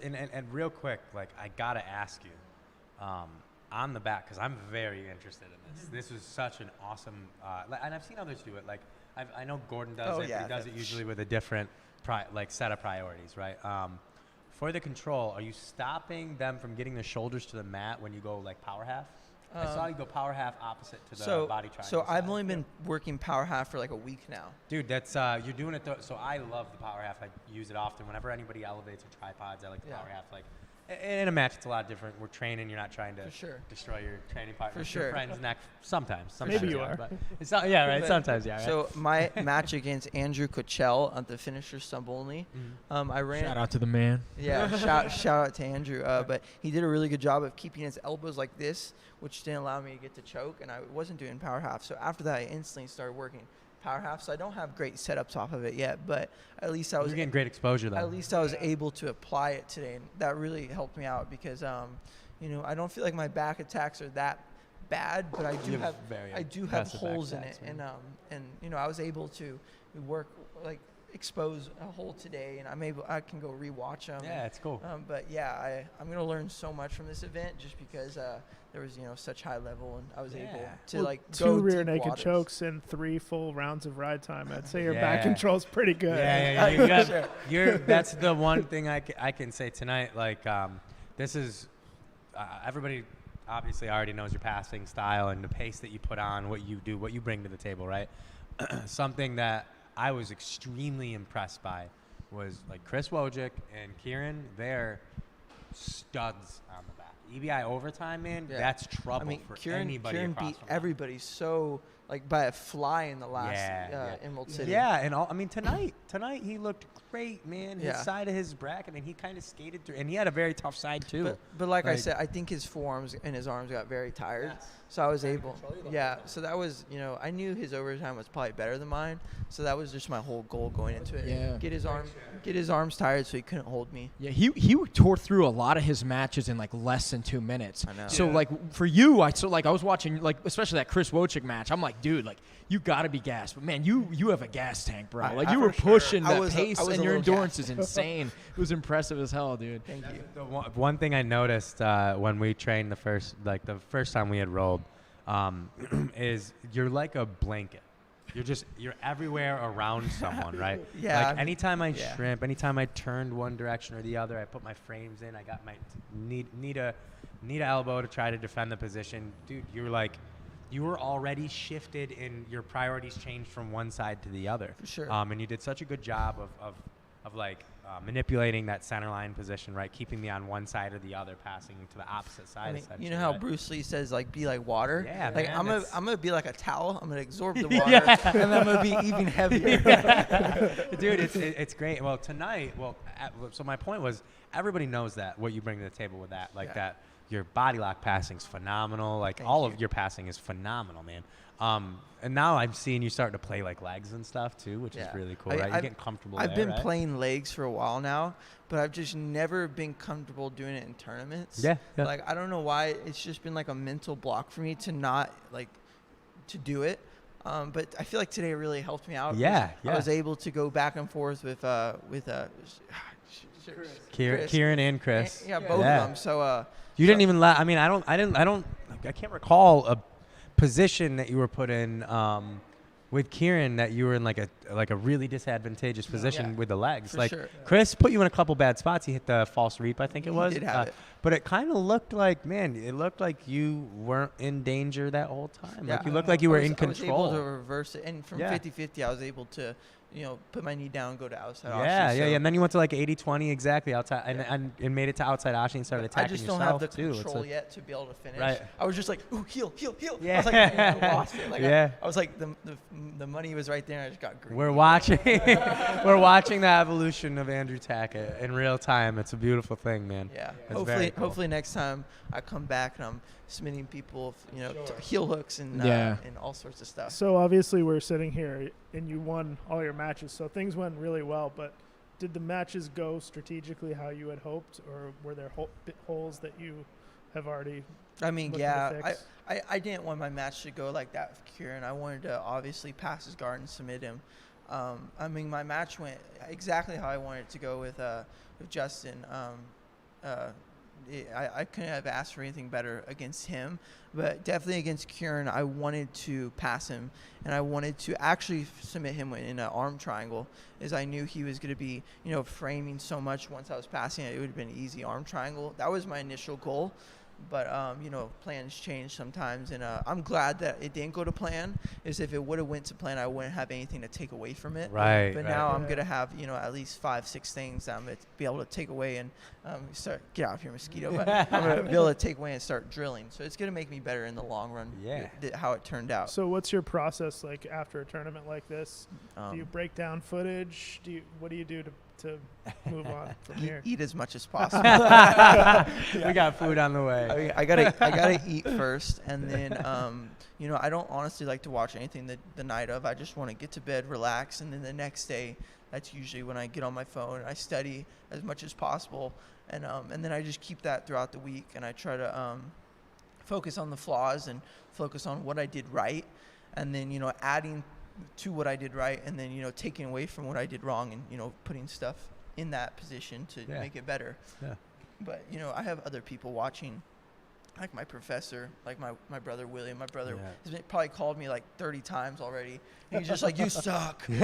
and real quick, like I gotta ask you, on the back, because I'm very interested in this. This was such an awesome, and I've seen others do it. Like I know Gordon does Oh, it, yeah, but he does it usually with a different, set of priorities, right? For the control, are you stopping them from getting their shoulders to the mat when you go like power half? I saw you go power half opposite to the body triangle. So I've side. only been working power half for like a week now. Dude, that's you're doing it. So I love the power half. I use it often. Whenever anybody elevates or tripods, I like the Yeah. power half. Like in a match, it's a lot different. We're training. You're not trying to For sure. destroy your training partner, For sure. your friend's neck. Sometimes Maybe you yeah, are. But it's not, yeah, right. But- Sometimes, yeah. Right? So my match against Andrew Coachell at the finisher sub only, I ran. Shout out to the man. Yeah, shout out to Andrew. But he did a really good job of keeping his elbows like this, which didn't allow me to get to choke, and I wasn't doing power half. So after that, I instantly started working power half. So I don't have great setups off of it yet, but at least I was You're getting great exposure though. at least I was able to apply it today, and that really helped me out because I don't feel like my back attacks are that bad, but I do You have have very I do have impressive back holes in it, attacks, man. and I was able to work expose a hole today, and I can go rewatch them. Yeah, it's cool. But yeah, I'm gonna learn so much from this event just because there was such high level, and I was able to Well, like two go rear deep naked waters. chokes and 3 full rounds of ride time. I'd say your back Yeah. control's pretty good. Yeah. That's the one thing I can say tonight. Like, this is everybody obviously already knows your passing style and the pace that you put on, what you do, what you bring to the table, right? Something that I was extremely impressed by was like Chris Wojcik and Kieran. They're studs on the back. EBI overtime, man. Yeah. That's trouble I mean, for Kieran anybody. across beat from him. everybody so by a fly in the last Yeah. Emerald City. Yeah, and tonight he looked great, man. His Yeah. side of his bracket, and he kind of skated through, and he had a very tough side too. But like I Like- said, I think his forearms and his arms got very tired. Yes. So I was able, so that was, I knew his overtime was probably better than mine. So that was just my whole goal going into it. Yeah. Get his arms tired so he couldn't hold me. Yeah, he tore through a lot of his matches in like less than 2 minutes. I know. So Yeah. like for you, I was watching like especially that Chris Wojcik match. I'm like, dude, like you got to be gassed, but man, you have a gas tank, bro. Like you were pushing I that was a- pace, I was and a your little endurance is insane. It was impressive as hell, dude. Thank you. The one thing I noticed when we trained the first time we had rolled is you're like a blanket. you're everywhere around someone, right? Yeah. Like anytime I Yeah. shrimp, anytime I turned one direction or the other, I put my frames in. I got my need a elbow to try to defend the position, dude. You were already shifted and your priorities changed from one side to the other. For sure. And you did such a good job of manipulating that center line position, right? Keeping me on one side or the other, passing to the opposite side. I mean, essentially, you know how right? Bruce Lee says, like, be like water? Yeah, like, man, I'm gonna be like a towel. I'm gonna absorb the water, Yeah. and then I'm gonna be even heavier. Dude, it's great. Well, tonight, so my point was, everybody knows that what you bring to the table with that, like Yeah. that, your body lock passing's phenomenal. Like Thank all you. of your passing is phenomenal, man. And now I'm seeing you starting to play like legs and stuff too, which is Yeah. really cool, I- right? You're I've- getting comfortable. I've there, been right? playing legs for a while now, but I've just never been comfortable doing it in tournaments. Yeah. Like, I don't know why. It's just been like a mental block for me to not to do it. But I feel like today really helped me out. Yeah, I was able to go back and forth with Kieran and Chris. Yeah, both Yeah. of them. So You didn't even I mean, I can't recall a position that you were put in with Kieran that you were in like a really disadvantageous position Yeah, with the legs. for Like sure. Chris put you in a couple bad spots. He hit the false reap, I think it He was. did have it. But it kind of looked like, man, you weren't in danger that whole time. Like you looked like you were in I was control. able to reverse it, and from Yeah. 50-50, I was able to, put my knee down, go to outside. Yeah, Ashi, yeah. so And then you went to like 80-20 exactly outside, and made it to outside Ashi and started I attacking just don't yourself have the too. It's control like- yet to be able to finish. Right. I was just like, ooh, heel. Yeah. I was like, I lost it. Like, Yeah. I was like, the money was right there, and I just got greedy. We're watching the evolution of Andrew Tackett in real time. It's a beautiful thing, man. Yeah. It's very cool. Hopefully next time I come back and I'm submitting people, heel hooks and Yeah. and all sorts of stuff. So obviously we're sitting here and you won all your matches, so things went really well. But did the matches go strategically how you had hoped, or were there holes that you have already? I mean, looking to yeah, fix? I didn't want my match to go like that with Kieran. I wanted to obviously pass his guard and submit him. I mean, my match went exactly how I wanted it to go with Justin. I couldn't have asked for anything better against him, but definitely against Kieran, I wanted to pass him, and I wanted to actually submit him in an arm triangle, as I knew he was going to be, framing so much. Once I was passing it, it would have been an easy arm triangle. That was my initial goal. But, plans change sometimes, and I'm glad that it didn't go to plan. Is if it would have went to plan, I wouldn't have anything to take away from it. Right. But now I'm going to have, at least 5-6 things that I'm going to be able to take away and get out of here, mosquito. But I'm going to be able to take away and start drilling. So it's going to make me better in the long run. Yeah. How it turned out. So what's your process like after a tournament like this? Do you Um, break down footage? What do you do to move on from here? eat as much as possible. We got food on the way. I mean, I gotta eat first, and then I don't honestly like to watch anything the night of. I just want to get to bed, relax, and then the next day, that's usually when I get on my phone. I study as much as possible, and then I just keep that throughout the week, and I try to focus on the flaws and focus on what I did right, and then adding to what I did right, and then taking away from what I did wrong, and putting stuff in that position to Yeah. make it better. Yeah. But I have other people watching, like my professor, like my brother William. My brother has probably called me like 30 times already, and he's just like, "You suck. You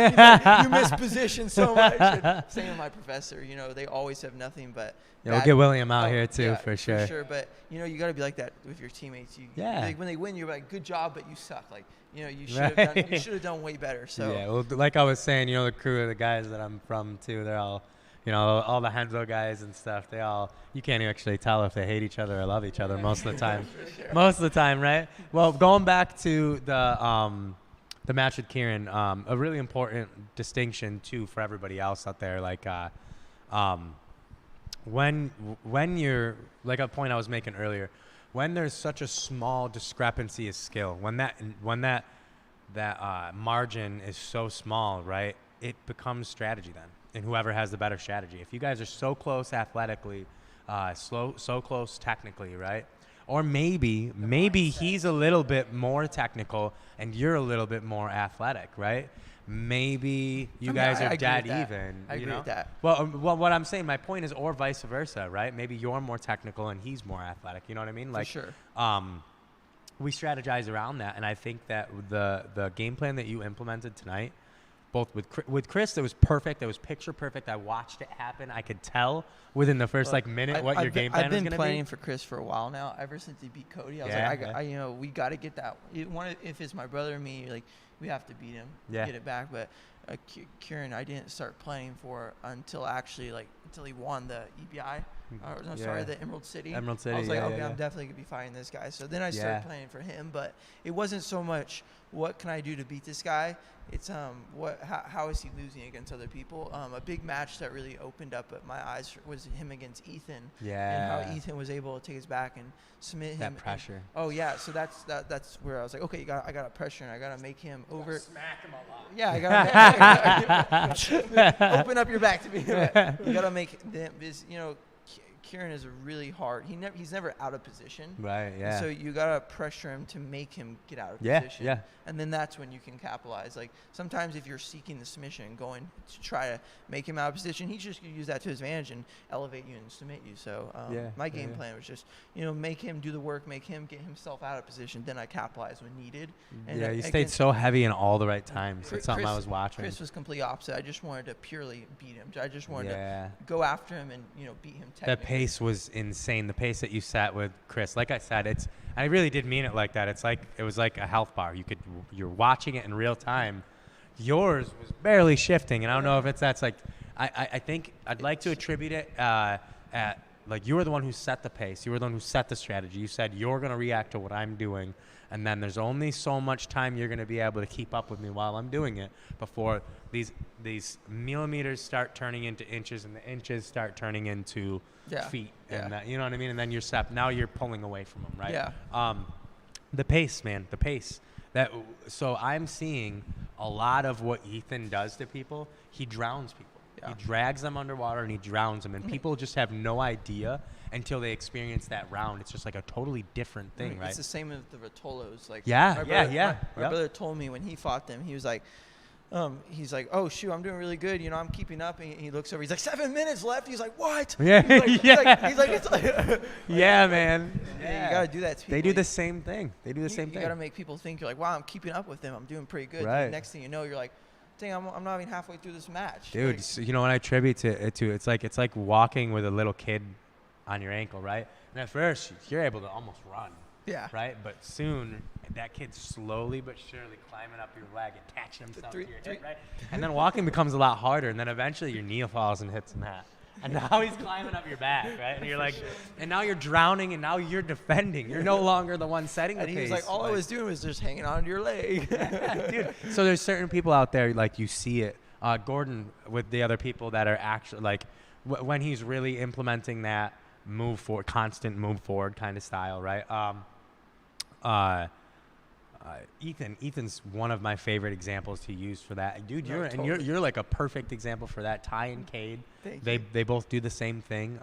miss position so much." And same with my professor. They always have nothing but. Yeah, we'll bad- get William out here too, yeah, for sure. For sure, but you got to be like that with your teammates. Yeah. Like, when they win, you're like, "Good job, but you suck." Like you should Right. have done way better. So Yeah, well, like I was saying, the crew of the guys that I'm from too, they're all, all the Hensel guys and stuff. You can't actually tell if they hate each other or love each other most of the time. Most of the time, right? Well, going back to the match with Kieran, a really important distinction too for everybody else out there. Like, when you're, like a point I was making earlier, when there's such a small discrepancy of skill, when that margin is so small, right, it becomes strategy then, and whoever has the better strategy. If you guys are so close athletically, so close technically, right, or maybe he's a little bit more technical and you're a little bit more athletic, right? Maybe you guys I are agree dead with that. even. I agree with that. Well, what I'm saying, my point is, or vice versa, right? Maybe you're more technical and he's more athletic. You know what I mean? Like, for sure. we strategize around that. And I think that the game plan that you implemented tonight, both with Chris, it was perfect. It was picture perfect. I watched it happen. I could tell within the first minute what your game plan was going to be. I've been planning for Chris for a while now. Ever since he beat Cody, I was like, we got to get that. If it's my brother or me, like we have to beat him, get it back. But Kieran, I didn't start planning for until he won the EBI. The Emerald City. I was like, I'm definitely going to be fighting this guy. So then I started planning for him, but it wasn't so much what can I do to beat this guy. It's how is he losing against other people? A big match that really opened up my eyes was him against Ethan. Yeah. And how Ethan was able to take his back and submit him. That pressure. So that's where I was like, okay, I got to pressure and I got to make him over. Smack him a lot. Yeah, I got to open up your back to me. You got to make them. Kieran is a really hard. He's never out of position. Right. Yeah. So you gotta pressure him to make him get out of position. Yeah. And then that's when you can capitalize. Like sometimes if you're seeking the submission and going to try to make him out of position, he's just gonna use that to his advantage and elevate you and submit you. So my game plan was just make him do the work, make him get himself out of position. Then I capitalize when needed. And you stayed so heavy in all the right times. It's something I was watching. Chris was complete opposite. I just wanted to purely beat him. I just wanted to go after him and beat him technically. The pace was insane. The pace that you set with Chris, like I said, I really did mean it like that. It was like a health bar. You're watching it in real time. Yours was barely shifting, and I don't know if that's like. I think I'd like to attribute it at like you were the one who set the pace. You were the one who set the strategy. You said you're gonna react to what I'm doing, and then there's only so much time you're gonna be able to keep up with me while I'm doing it before these millimeters start turning into inches, and the inches start turning into feet, and that, you know what I mean. And then now you're pulling away from them, right? Yeah. The pace, man, the pace. So I'm seeing a lot of what Ethan does to people. He drowns people. Yeah. He drags them underwater and he drowns them, and people just have no idea until they experience that round. It's just like a totally different thing, right? It's the same with the Rotolos. Like my brother told me when he fought them, he was like, oh shoot, I'm doing really good. I'm keeping up. And he looks over. He's like, 7 minutes left. He's like, what? Yeah, He's like, it's like yeah, man. Yeah, you gotta do that to people. They do the same thing. You gotta make people think you're like, wow, I'm keeping up with them. I'm doing pretty good. Right. The next thing you know, you're like, dang, I'm not even halfway through this match. Dude, so you know what I attribute it to? It's like walking with a little kid on your ankle, right? And at first, you're able to almost run. Yeah. Right? But soon, that kid's slowly but surely climbing up your leg, attaching himself to your hip, right? And then walking becomes a lot harder, and then eventually your knee falls and hits the mat. And now he's climbing up your back, right? And you're like, and now you're drowning, and now you're defending. You're no longer the one setting the pace. And he's like, all I was doing was just hanging onto your leg. Yeah, dude. So there's certain people out there, like you see it. Gordon with the other people that are actually, like, when he's really implementing that constant move forward kind of style, right? Ethan's one of my favorite examples to use for that. Dude, you're like a perfect example for that. Ty and Cade, they both do the same thing.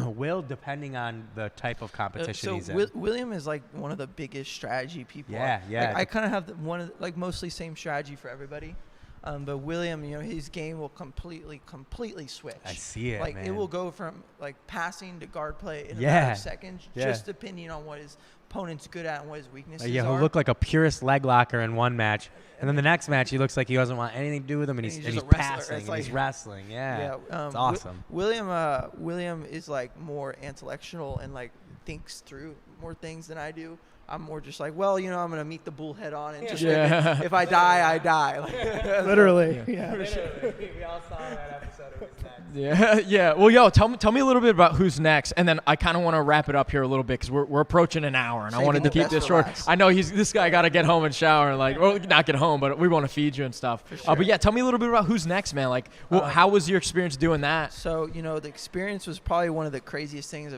Will, depending on the type of competition he's in. William is like one of the biggest strategy people. Yeah. Like, I kind of have mostly same strategy for everybody. But William, his game will completely switch. I see it, like, man. It will go from like passing to guard play in a matter of seconds, just depending on what his opponent's good at and what his weaknesses are. He'll look like a purist leg locker in one match, and then the next match he looks like he doesn't want anything to do with him, and he's passing, and he's wrestling. Yeah, it's awesome. William is like more intellectual and like thinks through more things than I do. I'm more just like, well, I'm going to meet the bull head on and just like, if I die, I die. Like, literally. Yeah. Literally. We all saw that episode of Who's Next. Yeah. Well, tell me a little bit about who's next, and then I kind of want to wrap it up here a little bit because we're approaching an hour, and I wanted to keep this short. I know this guy got to get home and shower, and not get home, but we want to feed you and stuff. Sure. But yeah, tell me a little bit about who's next, man. Like, how was your experience doing that? So the experience was probably one of the craziest things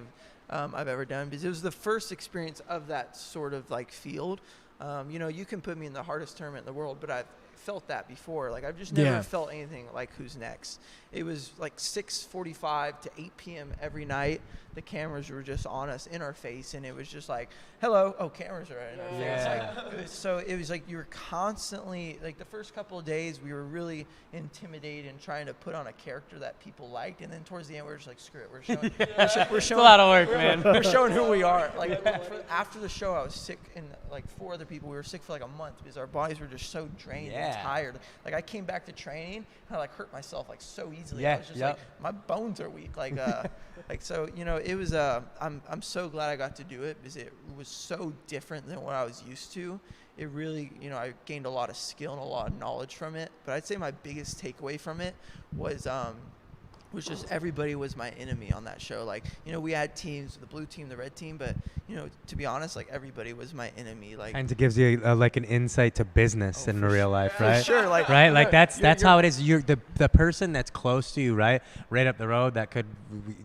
I've ever done, because it was the first experience of that sort of like field. You can put me in the hardest tournament in the world, but I've felt that before. Like, I've just never felt anything like Who's Next. It was like 6:45 to 8 p.m. every night. the cameras were just on us in our face, and it was just like, hello, oh, cameras are in our face. So it was like you were constantly, like the first couple of days we were really intimidated and trying to put on a character that people liked, and then towards the end we were just like, screw it, we're showing, we're showing a lot of work, man. We're showing who we are. Like after the show, I was sick, and like 4 other people, we were sick for like a month because our bodies were just so drained and tired. Like I came back to training and I like hurt myself like so easily. I was just like, my bones are weak. Like like so, you know, it was I'm so glad I got to do it because it was so different than what I was used to. It really, you know, I gained a lot of skill and a lot of knowledge from it. But I'd say my biggest takeaway from it was just everybody was my enemy on that show. Like, you know, we had teams, the blue team, the red team, but, you know, to be honest, like everybody was my enemy. Like, And it gives you like an insight to business in real life, right? For sure, like, right? Like that's how it is. You're the person that's close to you, right up the road, that could,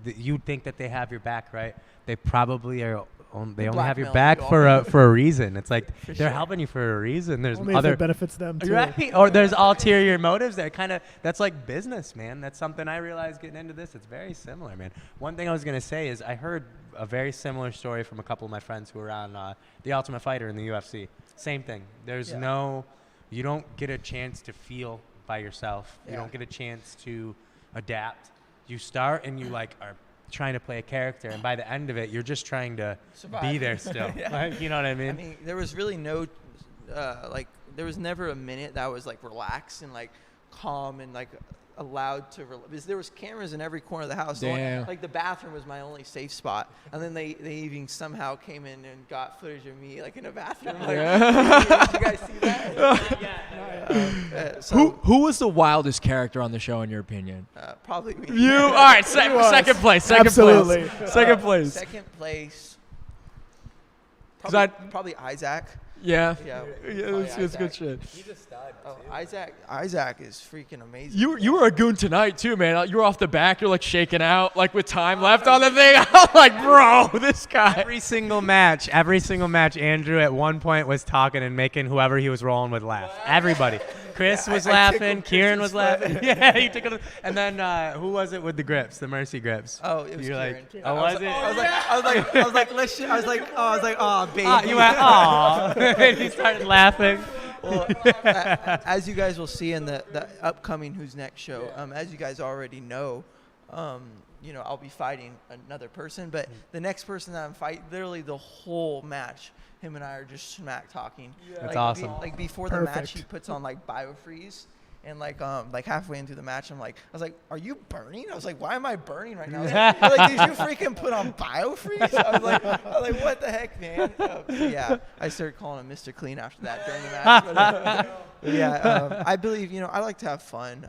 you think that they have your back, right? They probably are. They only have your back for a reason. It's like they're helping you for a reason. There's only other if it benefits them too. Right? Or there's ulterior motives that kind of, that's like business, man. That's something I realized getting into this. It's very similar, man. One thing I was gonna say is I heard a very similar story from a couple of my friends who were on The Ultimate Fighter in the UFC. Same thing. There's you don't get a chance to feel by yourself. You don't get a chance to adapt. You start and you like are trying to play a character, and by the end of it you're just trying to be there still. Like, you know what I mean? I mean, there was really no like there was never a minute that was like relaxed and like calm and like allowed to because there was cameras in every corner of the house. Damn. Like the bathroom was my only safe spot, and then they even somehow came in and got footage of me like in a bathroom. Like, did you guys see that? Who was the wildest character on the show in your opinion? Probably me. You. All right, second place. Absolutely. Second place. Second place. I- Probably Isaac. Yeah. Yeah, It's good shit. He's a stud. Oh, Isaac is freaking amazing. You were a goon tonight too, man. You were off the back. You're like shaking out, like with time left on the thing. I'm like, bro, this guy. Every single match, Andrew at one point was talking and making whoever he was rolling with laugh. Everybody. Chris was laughing. Kieran was laughing. Yeah, he took it. And then who was it with the grips, the mercy grips? Oh, it was You're Kieran. like, oh, was it? I was like, oh, baby. You went, aw. And he started laughing. Well, as you guys will see in the upcoming Who's Next show, as you guys already know, you know, I'll be fighting another person, but the next person that I'm fighting, literally the whole match, him and I are just smack talking. That's like, awesome. Like before the match, he puts on like biofreeze. And like halfway into the match, I was like, are you burning? I was like, why am I burning right now? I was like, did you freaking put on biofreeze? I was like, what the heck, man? Yeah, I started calling him Mr. Clean after that during the match. But yeah, I believe, you know, I like to have fun.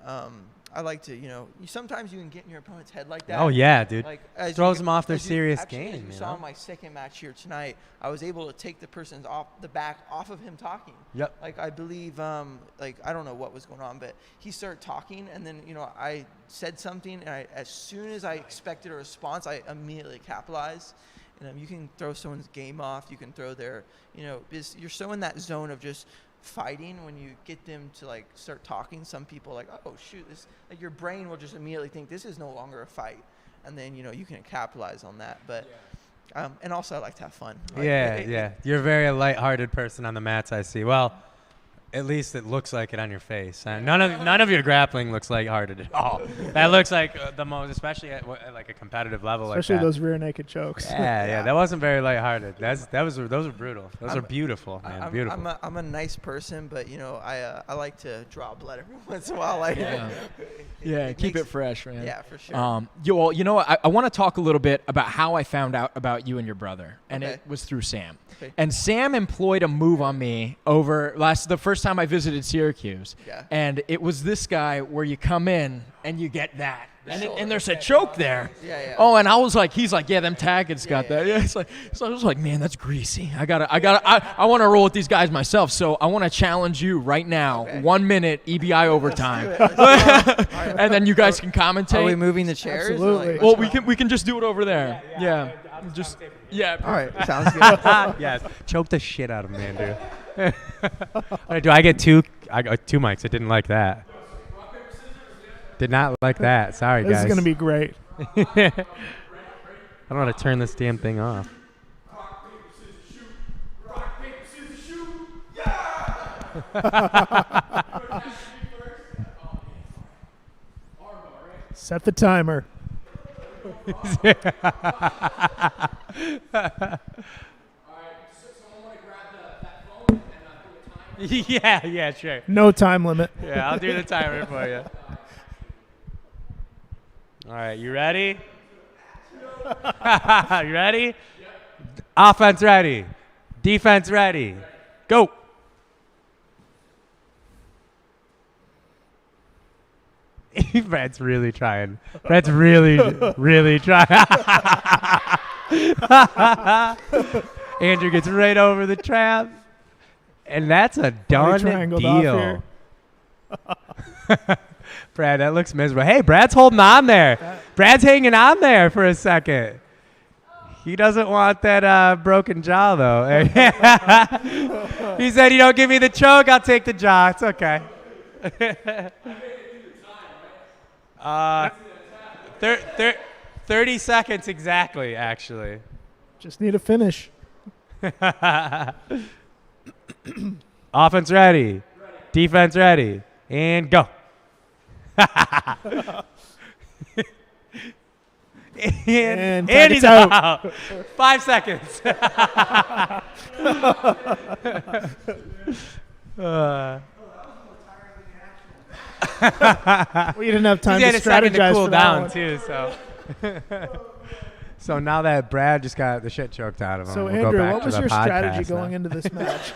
I like to, you know, sometimes you can get in your opponent's head like that. Oh, yeah, dude. Like, throws them off their serious game. As you saw in my second match here tonight, I was able to take the person's back off of him talking. Yep. Like, I believe, like, I don't know what was going on, but he started talking, and then, you know, I said something, and as soon as I expected a response, I immediately capitalized. And you can throw someone's game off. You can throw their, you know, you're so in that zone of just fighting. When you get them to like start talking, some people are like, oh shoot, this, like your brain will just immediately think this is no longer a fight, and then, you know, you can capitalize on that. But and also I like to have fun. Like, yeah. You're a very lighthearted person on the mats, I see. Well, at least it looks like it on your face. None of your grappling looks lighthearted at all. That looks like the most, especially at like a competitive level. Especially like that. those rear naked chokes. Yeah, that wasn't very lighthearted. Those are brutal. Those are beautiful, man. Beautiful. I'm a nice person, but you know, I like to draw blood every once in a while. Like, yeah, keep it fresh, man. Yeah, for sure. Well, you know what? I want to talk a little bit about how I found out about you and your brother, and it was through Sam. Okay. And Sam employed a move on me the first time I visited Syracuse. Yeah. And it was this guy where you come in and you get that. And there's a choke there. Yeah. Oh, and I was like, he's like, yeah, them Tackett's got that. Yeah, it's like, so I was like, man, that's greasy. I want to roll with these guys myself. So I want to challenge you right now. Okay. 1 minute EBI overtime. And then you guys can commentate. Are we moving the chairs? Absolutely. Well, we can just do it over there. Yeah. Just All right, sounds good. Yes. Choke the shit out of him, Andrew. All right, do I get two? I got 2 mics. I didn't like that. Did not like that. Sorry, guys. This is going to be great. I don't know how to turn this damn thing off. Rock, paper, scissors, shoot. Rock, paper, scissors, shoot. Yeah! Set the timer. Yeah, sure. No time limit. Yeah, I'll do the timer for you. All right, you ready? You ready? Yep. Offense ready. Defense ready. Go. Brad's really trying. Brad's really, really trying. Andrew gets right over the trap. And that's a done deal. Brad, that looks miserable. Hey, Brad's holding on there. Brad's hanging on there for a second. He doesn't want that broken jaw, though. He said, you don't give me the choke, I'll take the jaw. It's okay. 30 seconds exactly, actually. Just need a finish. Offense ready. Defense ready. And go. and he's out. 5 seconds. We didn't have time to strategize cool for that down one. too. So now that Brad just got the shit choked out of him, So we'll Andrew, go back what to was the your strategy podcast going now. into this match?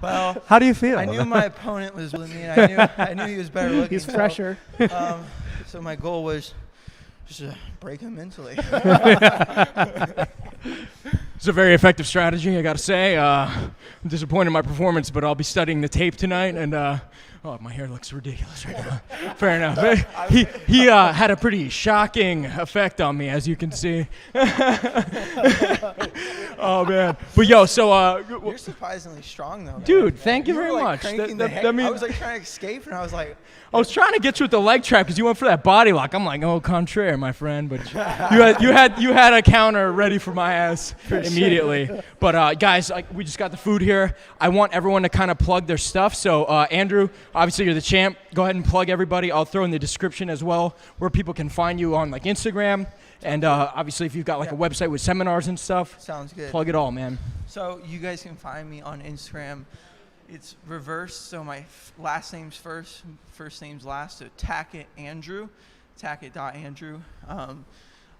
Well, How do you feel? I knew my opponent was with me. And I knew he was better looking. He's fresher. So my goal was just to break him mentally. It's a very effective strategy, I got to say. I'm disappointed in my performance, but I'll be studying the tape tonight, and oh, my hair looks ridiculous right now. Fair enough. He had a pretty shocking effect on me, as you can see. Oh, man. But, yo, so... You're surprisingly strong, though. Dude, thank you were, very like, much. cranking That the head. means- I was like trying to escape, and I was like... I was trying to get you with the leg trap because you went for that body lock. I'm like, oh, contraire, my friend. But you had a counter ready for my ass immediately. But guys, we just got the food here. I want everyone to kind of plug their stuff. So Andrew, obviously you're the champ. Go ahead and plug everybody. I'll throw in the description as well where people can find you on like Instagram. And obviously if you've got like a website with seminars and stuff, Sounds good. plug it all, man. So you guys can find me on Instagram. It's reversed, so my last name's first name's last. So Tackett Andrew, Tackett.Andrew.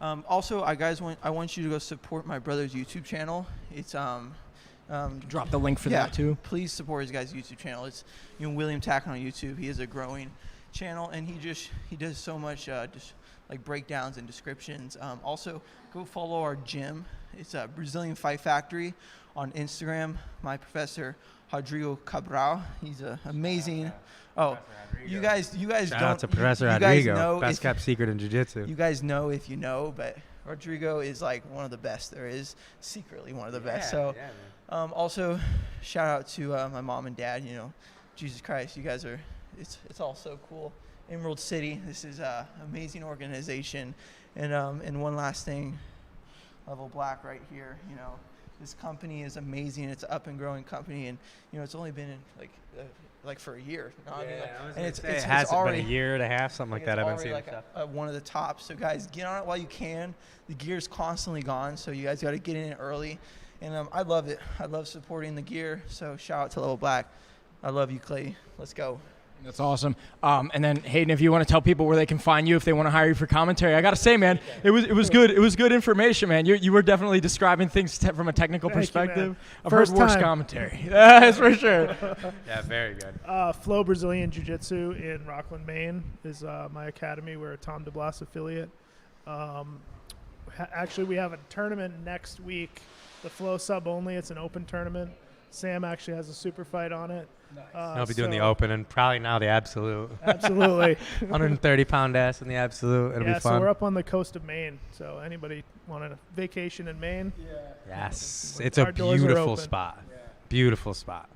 Also, I want you to go support my brother's YouTube channel. It's Drop the link for that too. Please support his guy's YouTube channel. It's William Tackett on YouTube. He is a growing channel, and he does so much just like breakdowns and descriptions. Also, go follow our gym. It's a Brazilian Fight Factory on Instagram. My professor Rodrigo Cabral. He's amazing. Oh, you guys Shout don't. out to Professor you guys Rodrigo, know best kept secret in jiu-jitsu. You guys know if you know, but Rodrigo is like one of the best there is. Secretly one of the best. So, also, shout out to my mom and dad. Jesus Christ, you guys are. It's all so cool. Emerald City. This is an amazing organization, and one last thing. Level Black right here. This company is amazing. It's an up and growing company, and it's only been in like for a year. It has been a year and a half, something like that. I've been seeing stuff. One of the tops. So guys, get on it while you can. The gear's constantly gone, so you guys got to get in it early. And I love it. I love supporting the gear. So shout out to Level Black. I love you, Clay. Let's go. That's awesome. And then Hayden, if you want to tell people where they can find you if they want to hire you for commentary, I got to say, man, it was good. It was good information, man. You were definitely describing things from a technical perspective. I've heard worse commentary. That's for sure. Yeah, very good. Flow Brazilian Jiu-Jitsu in Rockland, Maine is my academy. We're a Tom DeBlas affiliate. Actually, we have a tournament next week. The Flow sub only. It's an open tournament. Sam actually has a super fight on it. Nice. I'll be doing the open and probably now the absolute. Absolutely. 130-pound ass in the absolute. It'll be fun. So we're up on the coast of Maine. So anybody want a vacation in Maine? Yes. It's a beautiful spot. Yeah. Beautiful spot.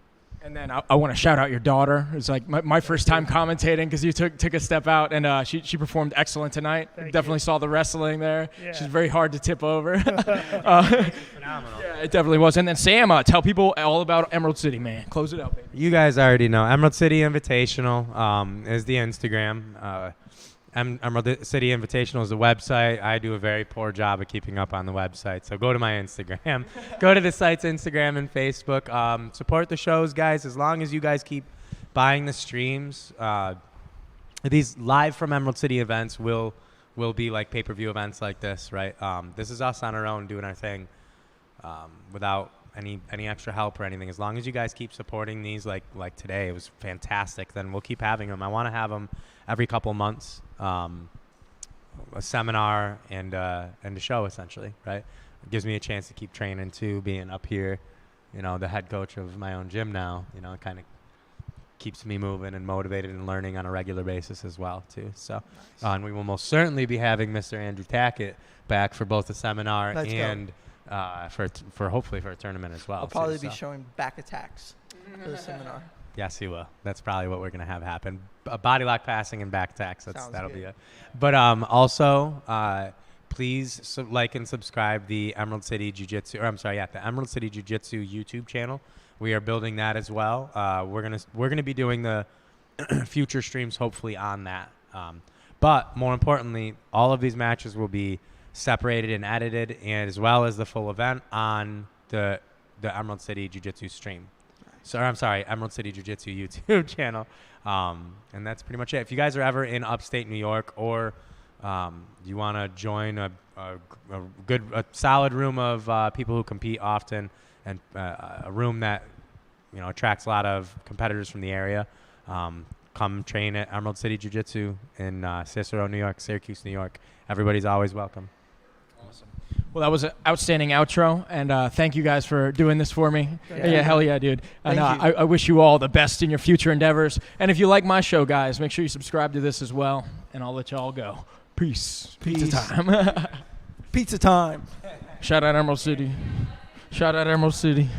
And then I want to shout out your daughter. It's like my first time commentating because you took a step out, and she performed excellent tonight. Definitely saw the wrestling there. Yeah. She's very hard to tip over. Phenomenal. Yeah, it definitely was. And then Sam, tell people all about Emerald City, man. Close it out, baby. You guys already know. Emerald City Invitational is the Instagram. Emerald City Invitational is the website. I do a very poor job of keeping up on the website, so go to my Instagram. Go to the site's Instagram and Facebook. Support the shows, guys. As long as you guys keep buying the streams, these live from Emerald City events will be like pay-per-view events like this, right? This is us on our own doing our thing without any extra help or anything. As long as you guys keep supporting these, like today, it was fantastic. Then we'll keep having them. I want to have them every couple months. A seminar and a show, essentially, right? It gives me a chance to keep training too, being up here, the head coach of my own gym now, it kind of keeps me moving and motivated and learning on a regular basis as well too. So, and we will most certainly be having Mr. Andrew Tackett back for both the seminar and for hopefully for a tournament as well. I'll probably be showing back attacks for the seminar. Yes, he will. That's probably what we're going to have happen. Body lock passing and back attacks. That'll be it. But also, please like and subscribe the Emerald City Jiu-Jitsu, the Emerald City Jiu-Jitsu YouTube channel. We are building that as well. We're gonna be doing the future streams hopefully on that. But more importantly, all of these matches will be separated and edited, and as well as the full event on the Emerald City Jiu-Jitsu stream. Emerald City Jiu-Jitsu YouTube channel. And that's pretty much it. If you guys are ever in upstate New York or you want to join a solid room of people who compete often and a room that, attracts a lot of competitors from the area, come train at Emerald City Jiu-Jitsu in Cicero, New York, Syracuse, New York. Everybody's always welcome. Awesome. Well, that was an outstanding outro, and thank you guys for doing this for me. Yeah, hell yeah, dude. And I wish you all the best in your future endeavors. And if you like my show, guys, make sure you subscribe to this as well, and I'll let y'all go. Peace. Pizza time. Pizza time. Shout out Emerald City. Shout out Emerald City.